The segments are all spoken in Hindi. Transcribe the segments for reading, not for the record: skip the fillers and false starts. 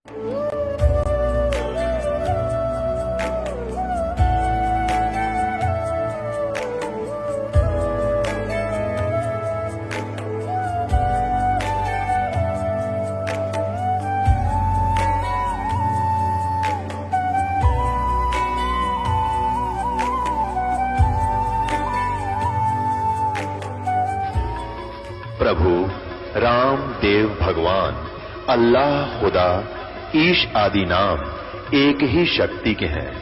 प्रभु राम देव भगवान अल्लाह खुदा ईश आदि नाम एक ही शक्ति के हैं।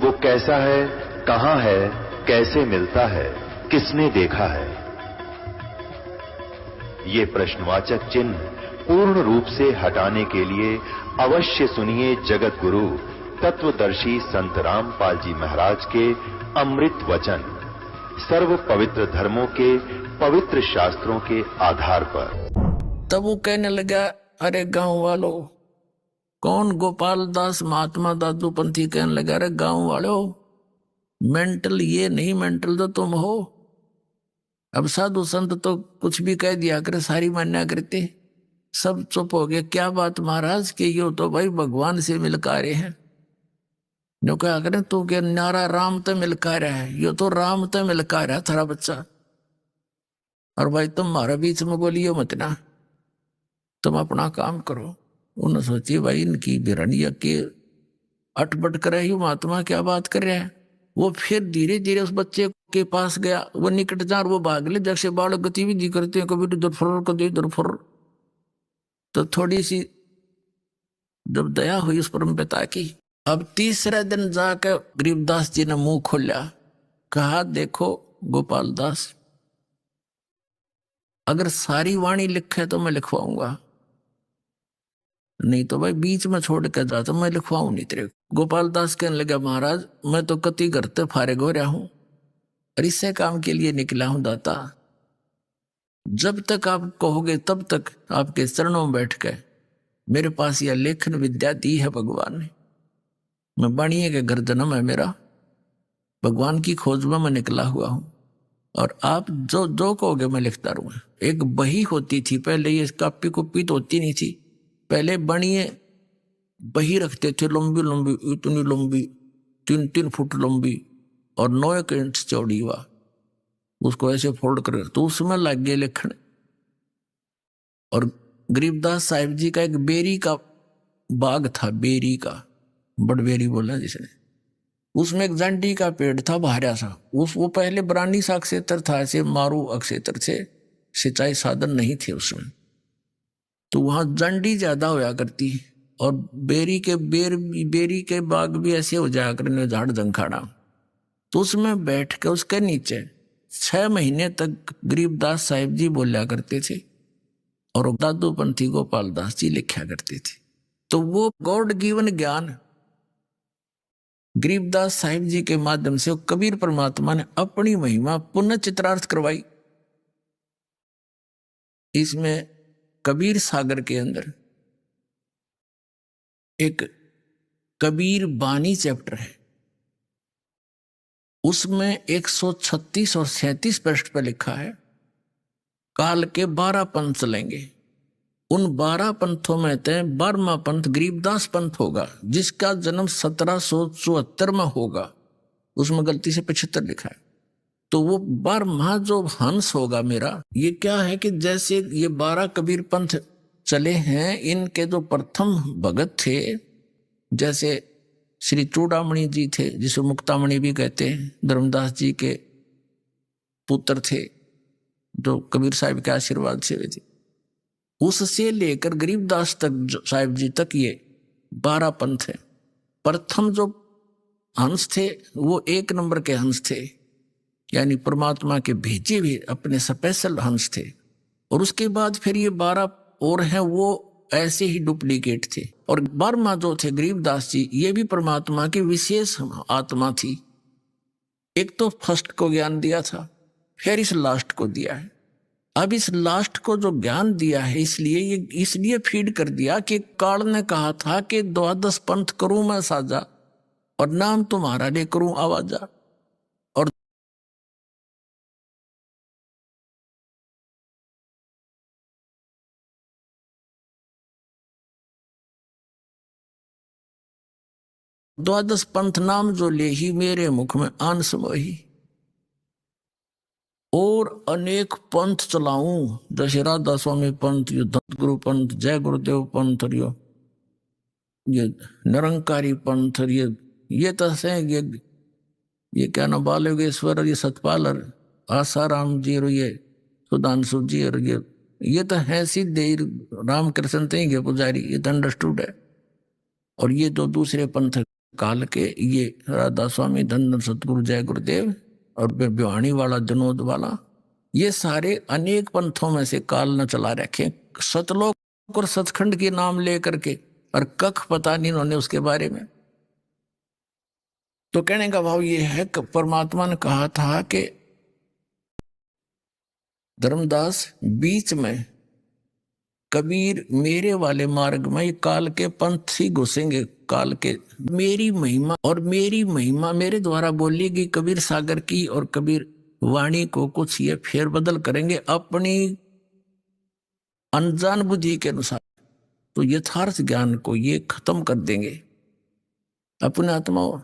वो कैसा है, कहां है, कैसे मिलता है, किसने देखा है? ये प्रश्नवाचक चिन्ह पूर्ण रूप से हटाने के लिए अवश्य सुनिए जगत गुरु तत्वदर्शी संत रामपाल जी महाराज के अमृत वचन सर्व पवित्र धर्मों के पवित्र शास्त्रों के आधार पर। तब वो कहने लगा, अरे गांव वालों, कौन गोपाल दास महात्मा दादू पंथी कहने लगा, अरे गांव वालों, मेंटल ये नहीं, मेंटल तो तुम हो। अब साधु संत तो कुछ भी कह दिया करे, सारी मान्या करते। सब चुप हो गए। क्या बात महाराज के यो तो भाई भगवान से मिलका रहे हैं। जो क्या करें, तू क्या नारा राम तो मिलका रहा है, यो तो राम तो मिलका रहा थारा बच्चा। और भाई तुम हमारा बीच में बोलियो मत ना, तुम अपना काम करो। उन्होंने सोची भाई इनकी बिरनिया के अटपट कर रही महात्मा क्या बात कर रहे हैं। वो फिर धीरे धीरे उस बच्चे के पास गया। वो निकट जा, वो भाग ले, जैसे बालक गतिविधि करते हैं, कभी इधर फुर कभी इधर फुर। तो थोड़ी सी जब दया हुई उस परम पिता की, अब तीसरे दिन जाकर गरीबदास जी ने मुंह खोला, कहा देखो गोपाल दास, अगर सारी वाणी लिखे तो मैं लिखवाऊंगा, नहीं तो भाई बीच में छोड़ कर जा तो मैं लिखवाऊं नहीं तेरे। गोपाल दास कहने लगा, महाराज मैं तो कति घर ते फारे हो रहा हूं और इससे काम के लिए निकला हूं दाता। जब तक आप कहोगे तब तक आपके चरणों में बैठ के मेरे पास यह लेखन विद्या दी है भगवान ने। मैं बाणिये के घर जन्म है मेरा, भगवान की खोज में मैं निकला हुआ हूं और आप जो जो कहोगे मैं लिखता रहूंगा। एक बही होती थी पहले, ये कापी कुपी तो होती नहीं थी। पहले बणिये बही रखते थे, लंबी लंबी, इतनी लंबी, 3-3 फुट लंबी और 9 इंच चौड़ी हुआ। उसको ऐसे फोल्ड कर तो उसमें लग गए लिखने। और गरीबदास साहिब जी का एक बेरी का बाग था, बेरी का, बड़बेरी बोला जिसने। उसमें एक जंडी का पेड़ था भारा सा। वो पहले बरानी सा अक्षेत्र था, ऐसे मारू अक्षेत्र से, सिंचाई साधन नहीं थे उसमें। तो वहां जंडी ज्यादा होया करती और बेरी के बाग भी ऐसे हो जाया करने, झाड़ जंखाड़ा। तो उसमें बैठ के उसके नीचे 6 महीने तक गरीबदास साहिब जी बोला करते थे और दादू पंथी गोपाल दास जी लिखा करते थे। तो वो गॉड गिवन ज्ञान गरीबदास साहिब जी के माध्यम से कबीर परमात्मा ने अपनी महिमा पुनः चित्रार्थ करवाई। इसमें कबीर सागर के अंदर एक कबीर बानी चैप्टर है, उसमें 136 और 37 पृष्ठ पर लिखा है, काल के 12 पंथ चलेंगे। उन 12 पंथों में से 12वां पंथ गरीबदास पंथ होगा, जिसका जन्म 1774 में होगा। उसमें गलती से 75 लिखा है। तो वो 12वां जो हंस होगा मेरा, ये क्या है कि जैसे ये 12 कबीर पंथ चले हैं, इनके जो प्रथम भगत थे, जैसे श्री चूड़ामणि जी थे, जिसे मुक्तामणि भी कहते हैं, धर्मदास जी के पुत्र थे, जो कबीर साहिब के आशीर्वाद से हुए थे। उससे लेकर गरीबदास तक साहिब जी तक ये 12 पंथ है। प्रथम जो हंस थे वो 1 नंबर के हंस थे, यानी परमात्मा के भेजे हुए अपने स्पेशल हंस थे। और उसके बाद फिर ये 12 और हैं, वो ऐसे ही डुप्लीकेट थे। और 12वां जो थे गरीबदास जी, ये भी परमात्मा की विशेष आत्मा थी। एक तो फर्स्ट को ज्ञान दिया था, फिर इस लास्ट को दिया है। अब इस लास्ट को जो ज्ञान दिया है, इसलिए फीड कर दिया कि काल ने कहा था कि 12 पंथ करूं मैं साजा और नाम तुम्हारा ले करूं आवाजा। द्वादश पंथ नाम जो ले ही मेरे मुख में आन समोही। और अनेक पंथ चलाऊं, जैसे राधा स्वामी पंथ, ये गुरु पंथ, जय गुरुदेव पंथ, और ये निरंकारी पंथ, और ये तो है ये क्या नाम बालयोगेश्वर, ये सतपाल, और आसाराम जी, और ये सुधांशु जी, और ये तो है सीधे रामकृष्ण थे ये पुजारी, ये तो अंडरस्टूड है। और ये जो दूसरे पंथ काल के, ये राधा स्वामी, धन सतगुरु, जय गुरुदेव, और भिवानी वाला, जनोद वाला, ये सारे अनेक पंथों में से काल न चला रखे। सतलोक और सचखंड के नाम लेकर के, और कख पता नहीं इन्होंने उसके बारे में। तो कहने का भाव ये है कि परमात्मा ने कहा था कि धर्मदास बीच में कबीर मेरे वाले मार्ग में, ये काल के पंथ ही घुसेंगे, काल के मेरी महिमा, और मेरी महिमा मेरे द्वारा बोलेगी कबीर सागर की, और कबीर वाणी को कुछ ये फेर बदल करेंगे अपनी अनजान बुद्धि के अनुसार। तो यथार्थ ज्ञान को ये खत्म कर देंगे। अपने आत्माओं,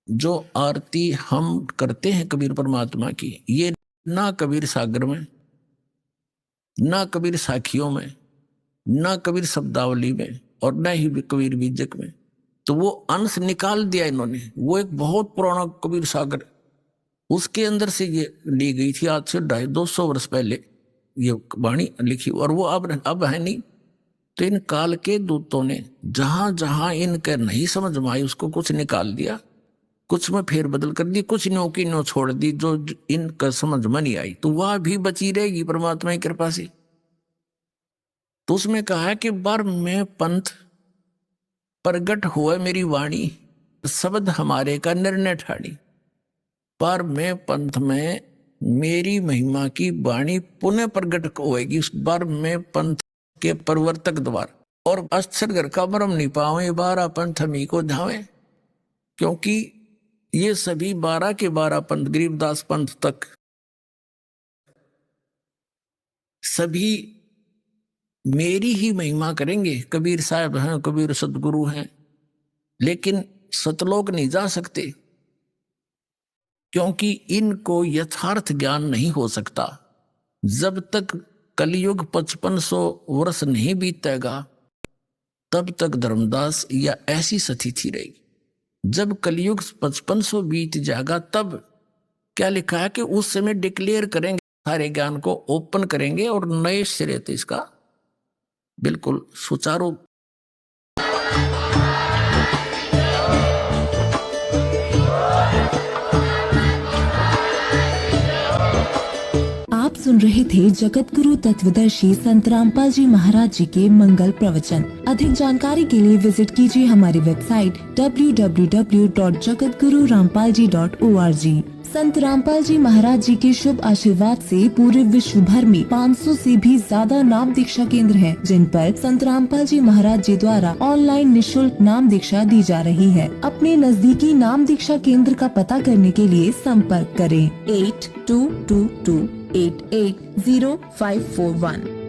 जो आरती हम करते हैं कबीर परमात्मा की, ये ना कबीर सागर में, ना कबीर साखियों में, ना कबीर शब्दावली में, और न ही कबीर बीजक में। तो वो अंश निकाल दिया इन्होंने। वो एक बहुत पुराना कबीर सागर, उसके अंदर से ये ली गई थी, आज से 250 वर्ष पहले ये वाणी लिखी, और वो अब है नहीं। तो इन काल के दूतों ने जहां जहां इनके नहीं समझ में आई उसको कुछ निकाल दिया, कुछ में फेर बदल कर दी, कुछ न्यो की न्यो छोड़ दी जो इनका समझ में नहीं आई, तो वह भी बची रहेगी परमात्मा की कृपा से। तो उसमें कहा है कि बार में पंथ प्रगट हुआ मेरी वाणी, शब्द हमारे का निर्णय ठाड़ी। पर में पंथ में मेरी महिमा की वाणी पुनः प्रगट होएगी उस बार में पंथ के प्रवर्तक द्वार। और अक्षर घर का मरम नहीं पावे, 12 पंथ हमी को धावे। क्योंकि ये सभी 12 के 12 पंथ, गरीबदास पंथ तक सभी मेरी ही महिमा करेंगे। कबीर साहब हैं, कबीर सदगुरु हैं, लेकिन सतलोक नहीं जा सकते, क्योंकि इनको यथार्थ ज्ञान नहीं हो सकता। जब तक कलयुग 5500 वर्ष नहीं बीतेगा, तब तक धर्मदास या ऐसी स्थिति रहेगी। जब कलयुग 5500 बीत जाएगा, तब क्या लिखा है कि उस समय डिक्लेयर करेंगे, सारे ज्ञान को ओपन करेंगे, और नए सिरे से इसका बिल्कुल सुचारू। आप सुन रहे थे जगत गुरु तत्वदर्शी संत रामपाल जी महाराज जी के मंगल प्रवचन। अधिक जानकारी के लिए विजिट कीजिए हमारी वेबसाइट www.jagatgururampalji.org। संत रामपाल जी महाराज जी के शुभ आशीर्वाद से पूरे विश्व भर में 500 से भी ज्यादा नाम दीक्षा केंद्र हैं, जिन पर संत रामपाल जी महाराज जी द्वारा ऑनलाइन निःशुल्क नाम दीक्षा दी जा रही है। अपने नजदीकी नाम दीक्षा केंद्र का पता करने के लिए संपर्क करें 8222880541।